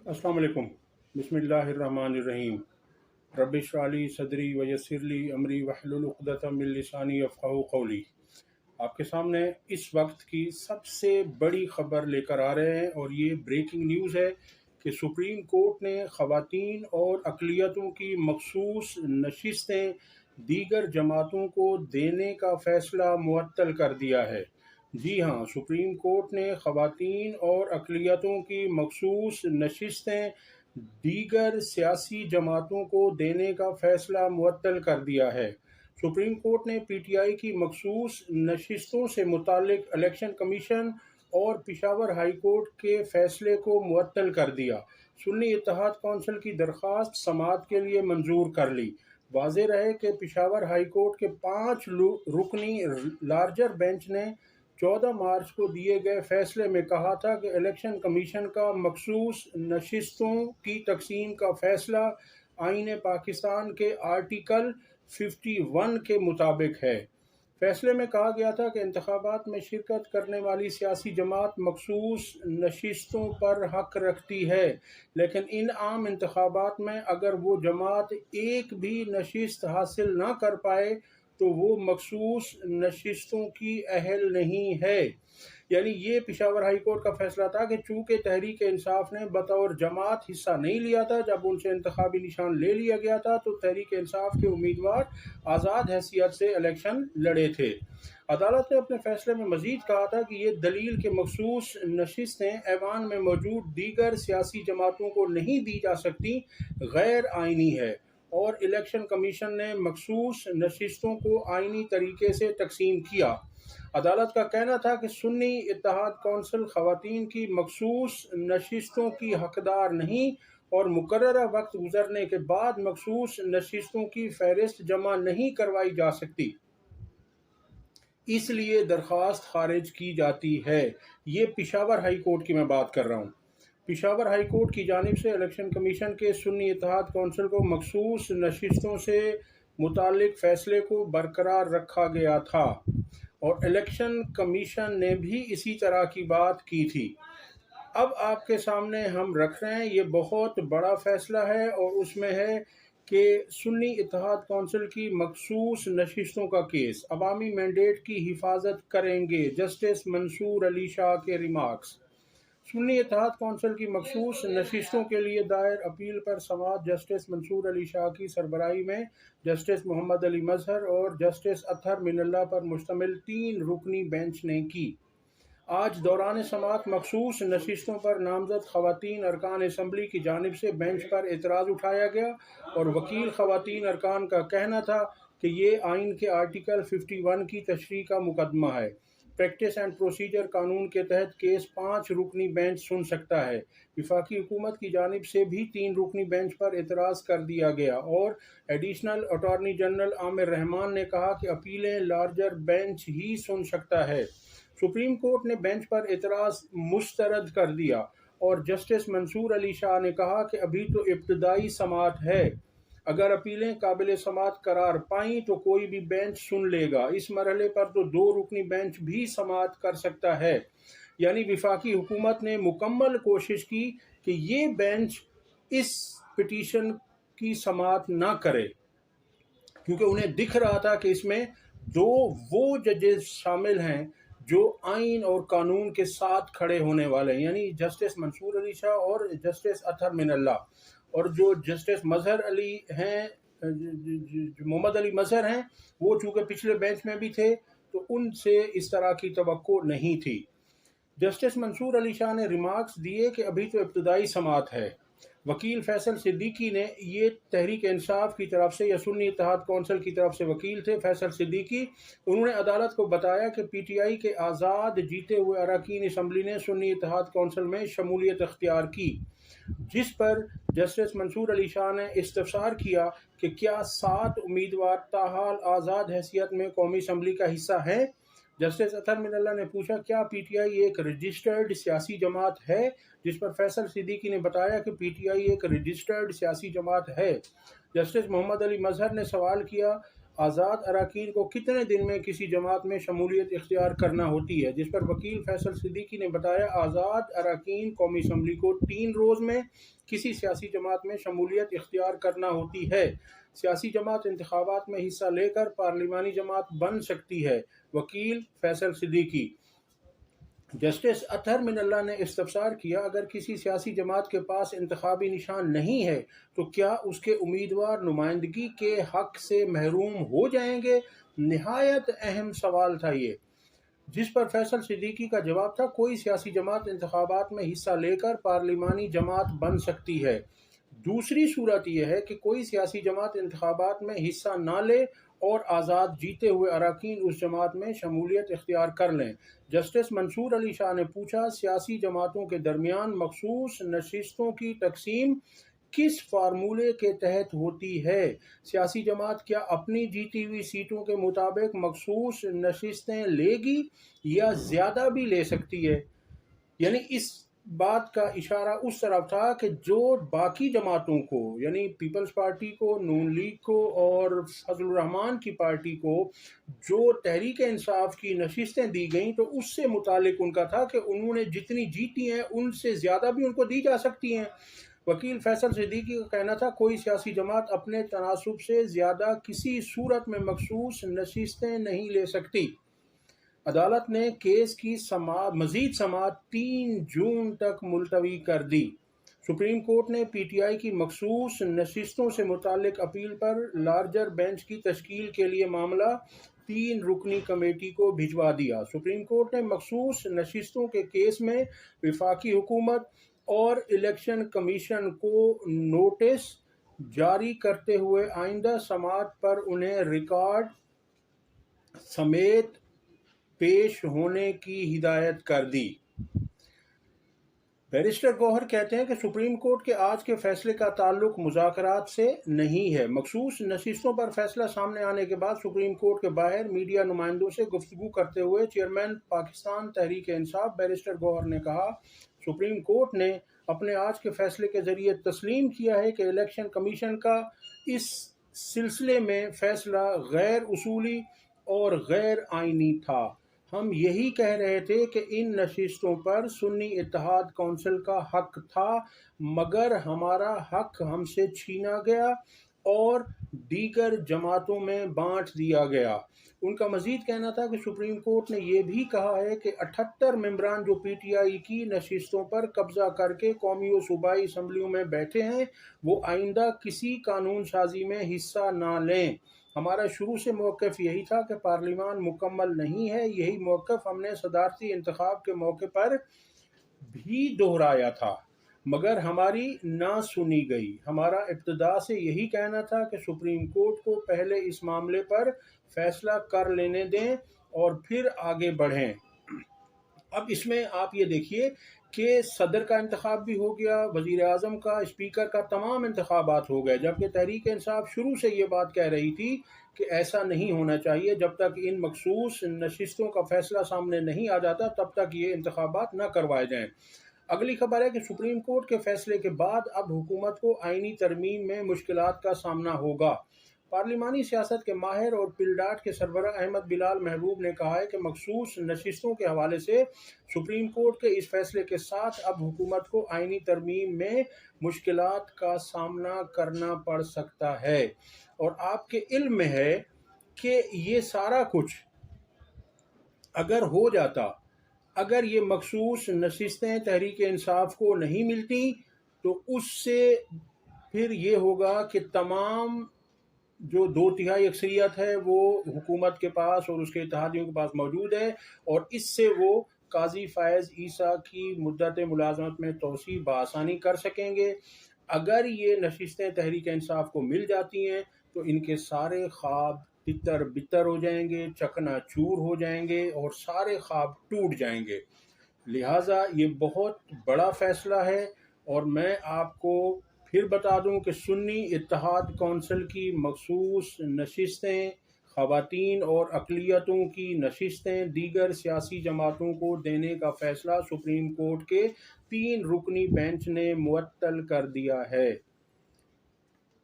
अस्सलाम वालेकुम। बिस्मिल्लाहिर्रहमानिर्रहीम। रब्बि इश्रह ली सदरी वयस्सिर ली अमरी वहलुल उक़दतम मिन लिसानी यफ़क़हू क़ौली। आपके सामने इस वक्त की सबसे बड़ी खबर लेकर आ रहे हैं और ये ब्रेकिंग न्यूज़ है कि सुप्रीम कोर्ट ने ख़वातीन और अक़लियतों की मख़सूस नशिस्तें दीगर जमातों को देने का फ़ैसला मुअत्तल कर दिया है। जी हाँ, सुप्रीम कोर्ट ने ख़वातीन और अक़लियतों की मख़सूस नशिस्तें दीगर सियासी जमातों को देने का फ़ैसला मुअत्तल कर दिया है। सुप्रीम कोर्ट ने पीटीआई की मख़सूस नशिस्तों से मुताल्लिक़ इलेक्शन कमीशन और पेशावर हाई कोर्ट के फ़ैसले को मुअत्तल कर दिया। सुन्नी इत्तेहाद कौंसिल की दरख्वास्त समाअत के लिए मंजूर कर ली। वाज़ेह रहे कि पेशावर हाई कोर्ट के 5 रुकनी लार्जर बेंच ने 14 मार्च को दिए गए फैसले में कहा था कि इलेक्शन कमीशन का मखसूस नशिस्तों की तकसीम का फैसला आईन पाकिस्तान के आर्टिकल 51 के मुताबिक है। फैसले में कहा गया था कि इंतखाबात में शिरकत करने वाली सियासी जमात मखसूस नशिस्तों पर हक रखती है, लेकिन इन आम इंतखाबात में अगर वो जमात एक भी नशिस्त हासिल ना कर पाए तो वो मखसूस नशिस्तों की अहल नहीं है। यानी ये पेशावर हाई कोर्ट का फैसला था कि चूंकि तहरीक इंसाफ ने बतौर जमात हिस्सा नहीं लिया था जब उनसे इंतखाबी निशान ले लिया गया था, तो तहरीक इंसाफ के उम्मीदवार आज़ाद हैसियत से इलेक्शन लड़े थे। अदालत ने अपने फैसले में मजीद कहा था कि ये दलील के मखसूस नशिस्तें ऐवान में मौजूद दीगर सियासी जमातों को नहीं दी जा सकती गैर आइनी है और इलेक्शन कमीशन ने मखसूस नशिस्तों को आइनी तरीके से तकसीम किया। अदालत का कहना था कि सुन्नी इत्तेहाद कौंसिल ख़वातीन की मखसूस नशिस्तों की हकदार नहीं और मुकर्ररा वक्त गुजरने के बाद मखसूस नशिस्तों की फहरिस्त जमा नहीं करवाई जा सकती, इसलिए दरख्वास्त खारिज की जाती है। ये पेशावर हाई कोर्ट की मैं बात कर रहा हूँ। पेशावर हाई कोर्ट की जानिब से इलेक्शन कमीशन के सुन्नी इत्तेहाद कौंसिल को मखसूस नशिस्तों से मुतालिक फ़ैसले को बरकरार रखा गया था और इलेक्शन कमीशन ने भी इसी तरह की बात की थी। अब आपके सामने हम रख रहे हैं, ये बहुत बड़ा फ़ैसला है और उसमें है कि सुन्नी इत्तेहाद कौंसिल की मखसूस नशिस्तों का केस अवामी मैंडेट की हिफाजत करेंगे, जस्टिस मंसूर अली शाह के रिमार्क्स। सुन्नी इत्तेहाद कौंसिल की मखसूस नशिस्तों के लिए दायर अपील पर समाअत जस्टिस मंसूर अली शाह की सरबराही में जस्टिस मोहम्मद अली मजहर और जस्टिस अतहर मिनल्ला पर मुश्तमिल 3 रुकनी बेंच ने की। आज दौरान समाअत मखसूस नशिस्तों पर नामजद ख़वातीन अरकान असम्बली की जानिब से बेंच पर एतराज़ उठाया गया और वकील ख़वातीन अरकान का कहना था कि ये आइन के आर्टिकल 51 की तशरीह का मुकदमा है। प्रैक्टिस एंड प्रोसीजर कानून के तहत केस 5 रुकनी बेंच सुन सकता है। वफाकी हुकूमत की जानिब से भी 3 रुकनी बेंच पर एतराज़ कर दिया गया और additional attorney general Aamir Rahman ने कहा कि अपीलें लार्जर बेंच ही सुन सकता है। सुप्रीम कोर्ट ने बेंच पर एतराज़ मुस्तरद कर दिया और जस्टिस मंसूर अली शाह ने कहा कि अभी तो इब्तदाई समाअत है, अगर अपीलें काबिल समाअत करार पाईं तो कोई भी बेंच सुन लेगा। इस मरहले पर तो 2 रुकनी बेंच भी समाअत कर सकता है। यानी वफाकी हुकूमत ने मुकम्मल कोशिश की कि ये बेंच इस पिटीशन की समाअत ना करे, क्योंकि उन्हें दिख रहा था कि इसमें 2 वो जजेस शामिल हैं जो आइन और कानून के साथ खड़े होने वाले हैं, यानी जस्टिस मंसूर अली शाह और जस्टिस अतहर मिनल्ला। और जो जस्टिस मजहर अली हैं, मोहम्मद अली मजहर हैं, वो चूँकि पिछले बेंच में भी थे तो उनसे इस तरह की तवक्को नहीं थी। जस्टिस मंसूर अली शाह ने रिमार्क्स दिए कि अभी तो इब्तदाई समाअत है। वकील फैसल सिद्दीकी ने, ये तहरीक इंसाफ की तरफ से या सुन्नी इत्तेहाद कौंसिल की तरफ से वकील थे फैसल सिद्दीकी, उन्होंने अदालत को बताया कि पीटीआई के आज़ाद जीते हुए अरकान असम्बली ने सुन्नी इत्तेहाद कौंसिल में शमूलियत अख्तियार की, जिस पर जस्टिस मंसूर अली शाह ने इस्तफसार किया कि क्या 7 उम्मीदवार ताहाल आज़ाद हैसियत में कौमी असम्बली का हिस्सा हैं। जस्टिस अतहर मिनल्ला ने पूछा, क्या पीटीआई एक रजिस्टर्ड सियासी जमात है, जिस पर फैसल सिद्दीकी ने बताया कि पीटीआई एक रजिस्टर्ड सियासी जमात है। जस्टिस मोहम्मद अली मजहर ने सवाल किया, آزاد اراکین کو کتنے دن میں کسی جماعت میں شمولیت اختیار کرنا ہوتی ہے، جس پر وکیل فیصل صدیقی نے بتایا آزاد اراکین قومی اسمبلی کو 3 روز میں کسی سیاسی جماعت میں شمولیت اختیار کرنا ہوتی ہے۔ سیاسی جماعت انتخابات میں حصہ لے کر پارلیمانی جماعت بن سکتی ہے۔ وکیل فیصل صدیقی۔ جسٹس اطہر من اللہ نے استفسار کیا، اگر کسی سیاسی جماعت کے پاس انتخابی نشان نہیں ہے تو کیا اس کے امیدوار نمائندگی کے حق سے محروم ہو جائیں گے؟ نہایت اہم سوال تھا یہ، جس پر فیصل صدیقی کا جواب تھا کوئی سیاسی جماعت انتخابات میں حصہ لے کر پارلیمانی جماعت بن سکتی ہے۔ دوسری صورت یہ ہے کہ کوئی سیاسی جماعت انتخابات میں حصہ نہ لے اور آزاد جیتے ہوئے اراکین اس جماعت میں شمولیت اختیار کر لیں۔ جسٹس منصور علی شاہ نے پوچھا، سیاسی جماعتوں کے درمیان مخصوص نشستوں کی تقسیم کس فارمولے کے تحت ہوتی ہے؟ سیاسی جماعت کیا اپنی جیتی ہوئی سیٹوں کے مطابق مخصوص نشستیں لے گی یا زیادہ بھی لے سکتی ہے؟ یعنی اس بات کا اشارہ اس طرف تھا کہ جو باقی جماعتوں کو، یعنی پیپلز پارٹی کو، نون لیگ کو اور فضل الرحمان کی پارٹی کو جو تحریک انصاف کی نشستیں دی گئیں تو اس سے متعلق ان کا تھا کہ انہوں نے جتنی جیتی ہیں ان سے زیادہ بھی ان کو دی جا سکتی ہیں۔ وکیل فیصل صدیقی کا کہنا تھا کوئی سیاسی جماعت اپنے تناسب سے زیادہ کسی صورت میں مخصوص نشستیں نہیں لے سکتی۔ عدالت نے کیس کی مزید سماعت 3 جون تک ملتوی کر دی۔ سپریم کورٹ نے پی ٹی آئی کی مخصوص نشستوں سے متعلق اپیل پر لارجر بینچ کی تشکیل کے لیے معاملہ 3 رکنی کمیٹی کو بھجوا دیا۔ سپریم کورٹ نے مخصوص نشستوں کے کیس میں وفاقی حکومت اور الیکشن کمیشن کو نوٹس جاری کرتے ہوئے آئندہ سماعت پر انہیں ریکارڈ سمیت پیش ہونے کی ہدایت کر دی۔ بیرسٹر گوہر کہتے ہیں کہ سپریم کورٹ کے آج کے فیصلے کا تعلق مذاکرات سے نہیں ہے۔ مخصوص نشستوں پر فیصلہ سامنے آنے کے بعد سپریم کورٹ کے باہر میڈیا نمائندوں سے گفتگو کرتے ہوئے چیئرمین پاکستان تحریک انصاف بیرسٹر گوہر نے کہا، سپریم کورٹ نے اپنے آج کے فیصلے کے ذریعے تسلیم کیا ہے کہ الیکشن کمیشن کا اس سلسلے میں فیصلہ غیر اصولی اور غیر آئینی تھا۔ ہم یہی کہہ رہے تھے کہ ان نشستوں پر سنی اتحاد کونسل کا حق تھا، مگر ہمارا حق ہم سے چھینا گیا اور دیگر جماعتوں میں بانٹ دیا گیا۔ ان کا مزید کہنا تھا کہ سپریم کورٹ نے یہ بھی کہا ہے کہ 78 ممبران جو پی ٹی آئی کی نشستوں پر قبضہ کر کے قومی و صوبائی اسمبلیوں میں بیٹھے ہیں وہ آئندہ کسی قانون سازی میں حصہ نہ لیں۔ ہمارا شروع سے موقف یہی تھا کہ پارلیمان مکمل نہیں ہے، یہی موقف ہم نے صدارتی انتخاب کے موقع پر بھی دہرایا تھا، مگر ہماری نہ سنی گئی۔ ہمارا ابتدا سے یہی کہنا تھا کہ سپریم کورٹ کو پہلے اس معاملے پر فیصلہ کر لینے دیں اور پھر آگے بڑھیں۔ اب اس میں آپ یہ دیکھیے کہ صدر کا انتخاب بھی ہو گیا، وزیر اعظم کا، اسپیکر کا، تمام انتخابات ہو گئے، جبکہ تحریک انصاف شروع سے یہ بات کہہ رہی تھی کہ ایسا نہیں ہونا چاہیے، جب تک ان مخصوص نشستوں کا فیصلہ سامنے نہیں آ جاتا تب تک یہ انتخابات نہ کروائے جائیں۔ اگلی خبر ہے کہ سپریم کورٹ کے فیصلے کے بعد اب حکومت کو آئینی ترمیم میں مشکلات کا سامنا ہوگا۔ پارلیمانی سیاست کے ماہر اور پلڈاٹ کے سربراہ احمد بلال محبوب نے کہا ہے کہ مخصوص نشستوں کے حوالے سے سپریم کورٹ کے اس فیصلے کے ساتھ اب حکومت کو آئینی ترمیم میں مشکلات کا سامنا کرنا پڑ سکتا ہے، اور آپ کے علم میں ہے کہ یہ سارا کچھ اگر ہو جاتا، اگر یہ مخصوص نشستیں تحریک انصاف کو نہیں ملتی تو اس سے پھر یہ ہوگا کہ تمام جو 2/3 اکثریت ہے وہ حکومت کے پاس اور اس کے اتحادیوں کے پاس موجود ہے، اور اس سے وہ قاضی فائز عیسیٰ کی مدت ملازمت میں توسیع بآسانی کر سکیں گے۔ اگر یہ نشستیں تحریک انصاف کو مل جاتی ہیں تو ان کے سارے خواب تتر بتر ہو جائیں گے، چکنا چور ہو جائیں گے اور سارے خواب ٹوٹ جائیں گے۔ لہٰذا یہ بہت بڑا فیصلہ ہے، اور میں آپ کو پھر بتا دوں کہ سنی اتحاد کونسل کی مخصوص نشستیں، خواتین اور اقلیتوں کی نشستیں دیگر سیاسی جماعتوں کو دینے کا فیصلہ سپریم کورٹ کے 3 رکنی بینچ نے معطل کر دیا ہے۔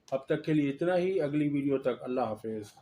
اب تک کے لیے اتنا ہی، اگلی ویڈیو تک اللہ حافظ۔